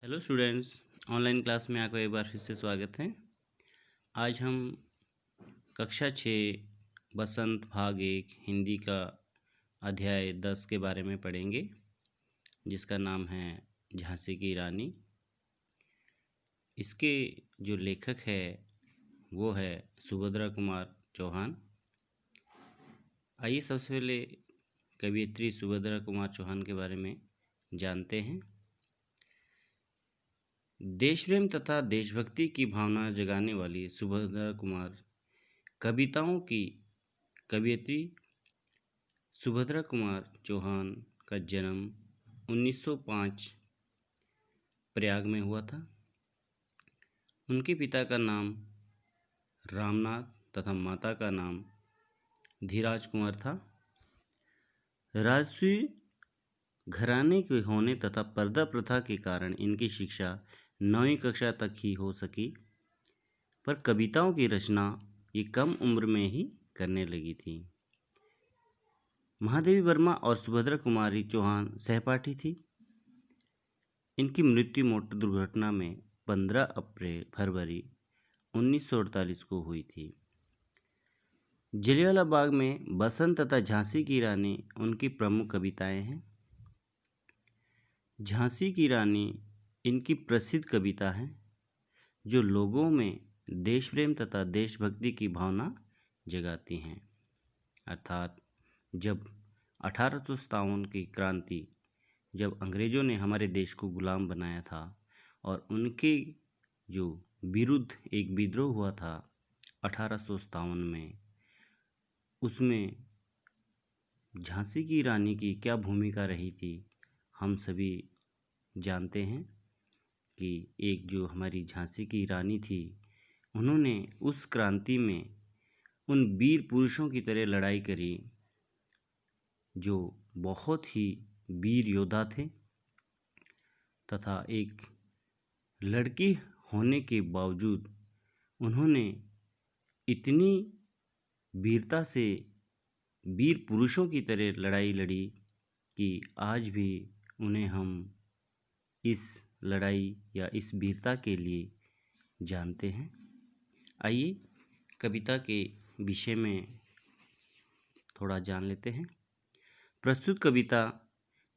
Hello students, online class में आपका एक बार फिर से स्वागत है। आज हम कक्षा 6 बसंत भाग 1 हिंदी का अध्याय 10 के बारे में पढ़ेंगे, जिसका नाम है झांसी की रानी। इसके जो लेखक है वो है सुभद्रा कुमार चौहान। आइए सबसे पहले कवयित्री सुभद्रा कुमार चौहान के बारे में जानते हैं। देश प्रेम तथा देशभक्ति की भावना जगाने वाली सुभद्रा कुमार कविताओं की कवयित्री सुभद्रा कुमार चौहान का जन्म 1905 प्रयाग में हुआ था। उनके पिता का नाम रामनाथ तथा माता का नाम धीराज कुंवर था। राजसी घराने के होने तथा पर्दा प्रथा के कारण इनकी शिक्षा 9वीं कक्षा तक ही हो सकी, पर कविताओं की रचना ये कम उम्र में ही करने लगी थी। महादेवी वर्मा और सुभद्रा कुमारी चौहान सहपाठी थी। इनकी मृत्यु मोटर दुर्घटना में 15 फरवरी 1948 को हुई थी। जलियांवाला बाग में बसंत तथा झांसी की रानी उनकी प्रमुख कविताएं हैं। झांसी की रानी इनकी प्रसिद्ध कविता है, जो लोगों में देश प्रेम तथा देशभक्ति की भावना जगाती हैं। अर्थात जब 1857 की क्रांति, जब अंग्रेज़ों ने हमारे देश को गुलाम बनाया था और उनके जो विरुद्ध एक विद्रोह हुआ था 1857 में, उसमें झांसी की रानी की क्या भूमिका रही थी हम सभी जानते हैं कि एक जो हमारी झांसी की रानी थी, उन्होंने उस क्रांति में उन वीर पुरुषों की तरह लड़ाई करी जो बहुत ही वीर योद्धा थे, तथा एक लड़की होने के बावजूद उन्होंने इतनी वीरता से वीर पुरुषों की तरह लड़ाई लड़ी कि आज भी उन्हें हम इस लड़ाई या इस वीरता के लिए जानते हैं। आइए कविता के विषय में थोड़ा जान लेते हैं। प्रस्तुत कविता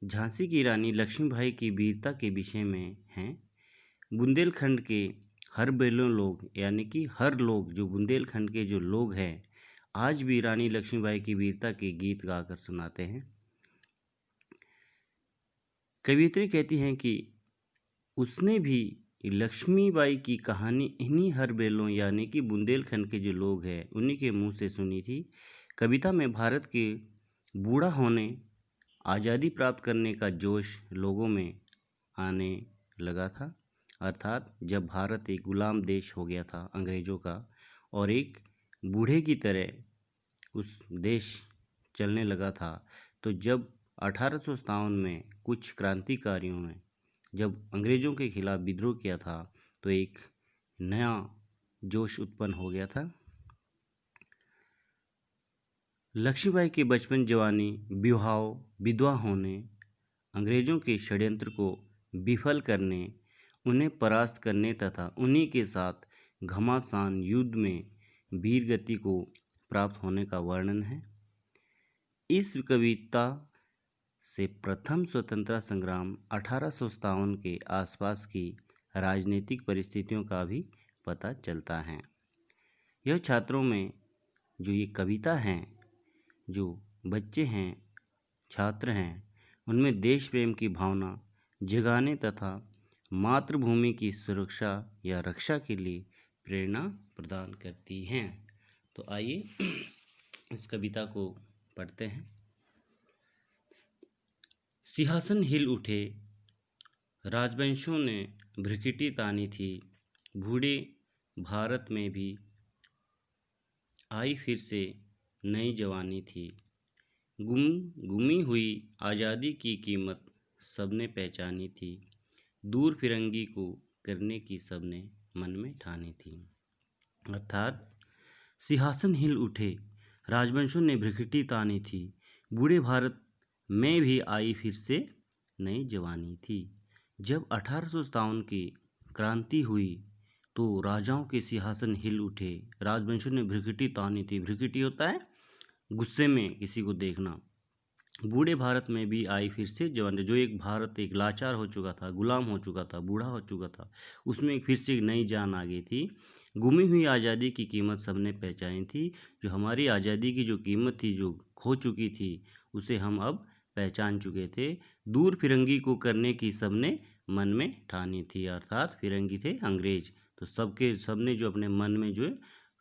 झांसी की रानी लक्ष्मीबाई की वीरता के विषय में है। बुंदेलखंड के हर बेलों लोग, यानी कि हर लोग, जो बुंदेलखंड के जो लोग हैं, आज भी रानी लक्ष्मीबाई की वीरता के गीत गाकर सुनाते हैं। कवियत्री कहती हैं कि उसने भी लक्ष्मीबाई की कहानी इन्हीं हर बेलों, यानी कि बुंदेलखंड के जो लोग हैं, उन्हीं के मुंह से सुनी थी। कविता में भारत के बूढ़ा होने, आज़ादी प्राप्त करने का जोश लोगों में आने लगा था। अर्थात जब भारत एक गुलाम देश हो गया था अंग्रेज़ों का, और एक बूढ़े की तरह उस देश चलने लगा था, तो जब 1857 में कुछ क्रांतिकारियों ने जब अंग्रेज़ों के खिलाफ विद्रोह किया था, तो एक नया जोश उत्पन्न हो गया था। लक्ष्मीबाई के बचपन, जवानी, विवाह, विधवा होने, अंग्रेज़ों के षड्यंत्र को विफल करने, उन्हें परास्त करने तथा उन्हीं के साथ घमासान युद्ध में वीर गति को प्राप्त होने का वर्णन है। इस कविता से प्रथम स्वतंत्रता संग्राम 1857 के आसपास की राजनीतिक परिस्थितियों का भी पता चलता है। यह छात्रों में जो ये कविता हैं, जो बच्चे हैं, छात्र हैं, उनमें देश प्रेम की भावना जगाने तथा मातृभूमि की सुरक्षा या रक्षा के लिए प्रेरणा प्रदान करती हैं। तो आइए इस कविता को पढ़ते हैं। सिंहासन हिल उठे, राजवंशों ने भ्रकुटी तानी थी, बूढ़े भारत में भी आई फिर से नई जवानी थी। गुमी हुई आज़ादी की कीमत सबने पहचानी थी, दूर फिरंगी को करने की सबने मन में ठानी थी। अर्थात सिंहासन हिल उठे, राजवंशों ने भ्रकुटी तानी थी, बूढ़े भारत में भी आई फिर से नई जवानी थी। जब 1857 की क्रांति हुई तो राजाओं के सिंहासन हिल उठे, राजवंशों ने भ्रिकुटी तानी थी। भ्रिकुटी होता है गुस्से में किसी को देखना। बूढ़े भारत में भी आई फिर से जवानी, जो एक भारत एक लाचार हो चुका था, गुलाम हो चुका था, बूढ़ा हो चुका था, उसमें एक फिर से एक नई जान आ गई थी। गुमी हुई आज़ादी की कीमत सबने पहचानी थी। जो हमारी आज़ादी की जो कीमत थी, जो खो चुकी थी, उसे हम अब पहचान चुके थे। दूर फिरंगी को करने की सबने मन में ठानी थी, अर्थात फिरंगी थे अंग्रेज। तो सबने जो अपने मन में जो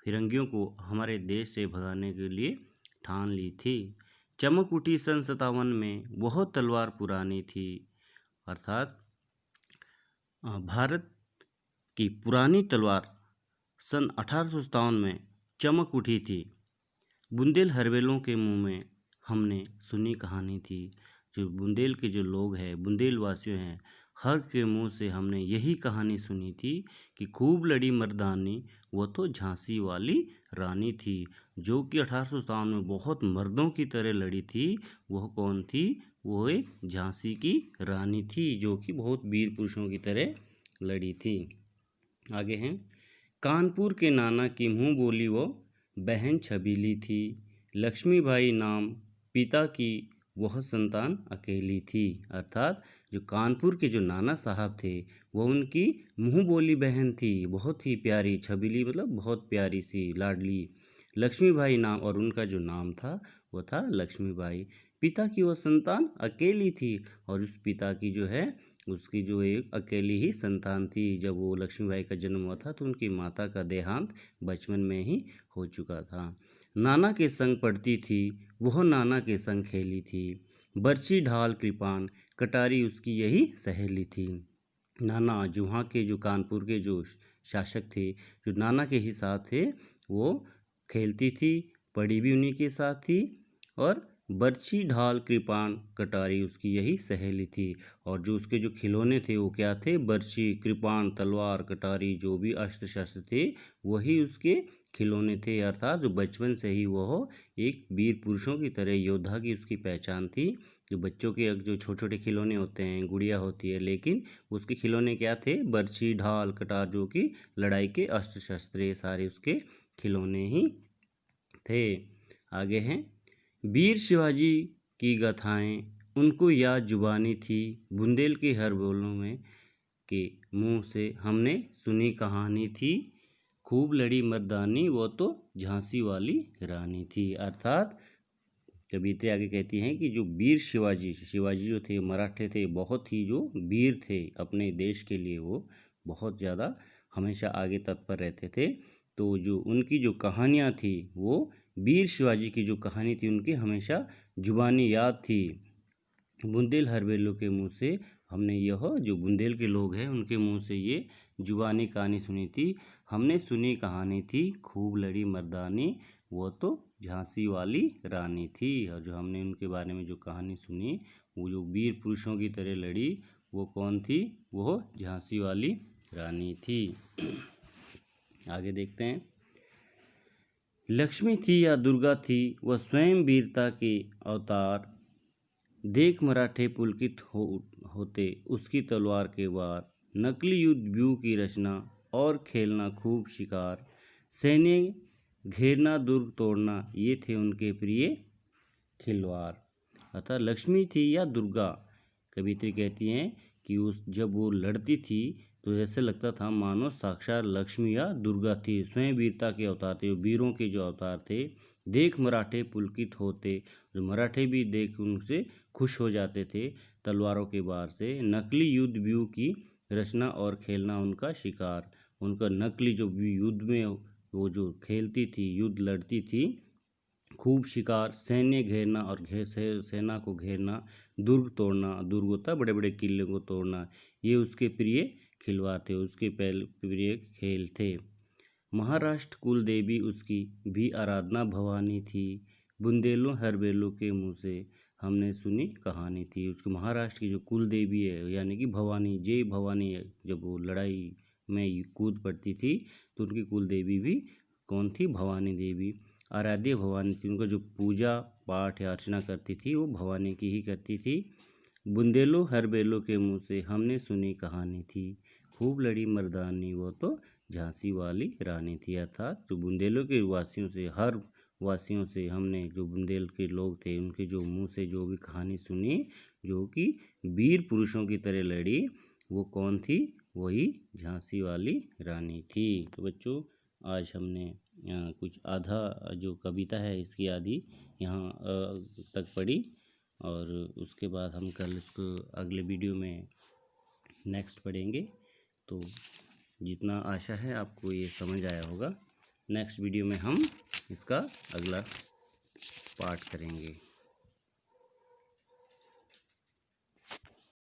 फिरंगियों को हमारे देश से भगाने के लिए ठान ली थी। चमक उठी सन 57 में, वह तलवार पुरानी थी। अर्थात भारत की पुरानी तलवार सन 1857 में चमक उठी थी। बुंदेल हरवेलों के मुंह में हमने सुनी कहानी थी। जो बुंदेल के जो लोग हैं, बुंदेल वासियों हैं, हर के मुंह से हमने यही कहानी सुनी थी कि खूब लड़ी मर्दानी, वो तो झांसी वाली रानी थी। जो कि 1857 में बहुत मर्दों की तरह लड़ी थी। वह कौन थी? वो एक झांसी की रानी थी, जो कि बहुत वीर पुरुषों की तरह लड़ी थी। आगे हैं, कानपुर के नाना की मुँह बोली वो बहन छबीली थी। लक्ष्मीबाई नाम पिता की वह संतान अकेली थी। अर्थात जो कानपुर के जो नाना साहब थे, वह उनकी मुँह बोली बहन थी, बहुत ही प्यारी। छबीली मतलब बहुत प्यारी सी, लाडली। लक्ष्मीबाई नाम, और उनका जो नाम था वो था लक्ष्मीबाई। पिता की वह संतान अकेली थी, और उस पिता की जो है उसकी जो एक अकेली ही संतान थी। जब वो लक्ष्मीबाई का जन्म हुआ था तो उनकी माता का देहांत बचपन में ही हो चुका था। नाना के संग पढ़ती थी, वह नाना के संग खेली थी। बरछी ढाल कृपाण कटारी उसकी यही सहेली थी। नाना जो वहाँ के जो कानपुर के जो शासक थे, जो नाना के ही साथ थे, वो खेलती थी, पढ़ी भी उन्हीं के साथ थी, और बरछी ढाल कृपाण कटारी उसकी यही सहेली थी। और जो उसके जो खिलौने थे वो क्या थे? बरछी, कृपाण, तलवार, कटारी, जो भी अस्त्र शस्त्र थे वही उसके खिलौने थे। अर्थात जो बचपन से ही वह एक वीर पुरुषों की तरह योद्धा की उसकी पहचान थी। जो बच्चों के जो छोटे छोटे खिलौने होते हैं, गुड़िया होती है, लेकिन उसके खिलौने क्या थे? बरछी, ढाल, कटार, जो कि लड़ाई के अस्त्र शस्त्र, ये सारे उसके खिलौने ही थे। आगे हैं, वीर शिवाजी की गाथाएं उनको याद जुबानी थी। बुंदेल के हर बोलों में के मुंह से हमने सुनी कहानी थी। खूब लड़ी मर्दानी, वो तो झांसी वाली रानी थी। अर्थात कविता आगे कहती हैं कि जो वीर शिवाजी जो थे मराठे थे, बहुत ही जो वीर थे अपने देश के लिए, वो बहुत ज़्यादा हमेशा आगे तत्पर रहते थे। तो जो उनकी जो कहानियाँ थी, वो वीर शिवाजी की जो कहानी थी उनकी हमेशा जुबानी याद थी। बुंदेल हरवेलों के मुंह से हमने यह, जो बुंदेल के लोग हैं उनके मुंह से ये जुबानी कहानी सुनी थी। हमने सुनी कहानी थी, खूब लड़ी मर्दानी, वो तो झांसी वाली रानी थी। और जो हमने उनके बारे में जो कहानी सुनी, वो जो वीर पुरुषों की तरह लड़ी, वो कौन थी? वो झांसी वाली रानी थी। आगे देखते हैं, लक्ष्मी थी या दुर्गा थी, वह स्वयं वीरता के अवतार। देख मराठे पुलकित होते उसकी तलवार के वार। नकली युद्ध व्यूह की रचना और खेलना खूब शिकार। सैन्य घेरना दुर्ग तोड़ना, ये थे उनके प्रिय खिलवाड़। अतः लक्ष्मी थी या दुर्गा, कवित्री कहती हैं कि उस जब वो लड़ती थी तो ऐसे लगता था मानो साक्षात लक्ष्मी या दुर्गा थी। स्वयं वीरता के अवतार थे, वीरों के जो अवतार थे। देख मराठे पुलकित होते, जो मराठे भी देख उनसे खुश हो जाते थे तलवारों के वार से। नकली युद्ध व्यूह की रचना और खेलना उनका शिकार। उनका नकली जो युद्ध में वो जो खेलती थी, युद्ध लड़ती थी, खूब शिकार, सैन्य घेरना और सेना को घेरना, दुर्ग तोड़ना, दुर्ग होता बड़े बड़े किले को तोड़ना, ये उसके प्रिय खिलवाड़ थे, उसके प्रिय खेल थे। महाराष्ट्र कुल देवी उसकी भी आराधना भवानी थी। बुंदेलों हरवेलों के मुँह से हमने सुनी कहानी थी। उसको महाराष्ट्र की जो कुल देवी है, यानी कि भवानी, जय भवानी है, जब वो लड़ाई में कूद पड़ती थी तो उनकी कुल देवी भी कौन थी? भवानी देवी, आराध्य भवानी थी। उनका जो पूजा पाठ या अर्चना करती थी वो भवानी की ही करती थी। बुंदेलो हर बेलो के मुँह से हमने सुनी कहानी थी, खूब लड़ी मर्दानी वो तो झांसी वाली रानी थी। अर्थात जो बुंदेलो के वासियों से, हर वासियों से हमने, जो बुंदेल के लोग थे उनके जो मुंह से जो भी कहानी सुनी जो कि वीर पुरुषों की तरह लड़ी, वो कौन थी? वही झांसी वाली रानी थी। तो बच्चों आज हमने कुछ आधा जो कविता है इसकी आधी यहाँ तक पढ़ी, और उसके बाद हम कल इसको अगले वीडियो में नेक्स्ट पढ़ेंगे। तो जितना आशा है आपको ये समझ आया होगा। नेक्स्ट वीडियो में हम इसका अगला पार्ट करेंगे।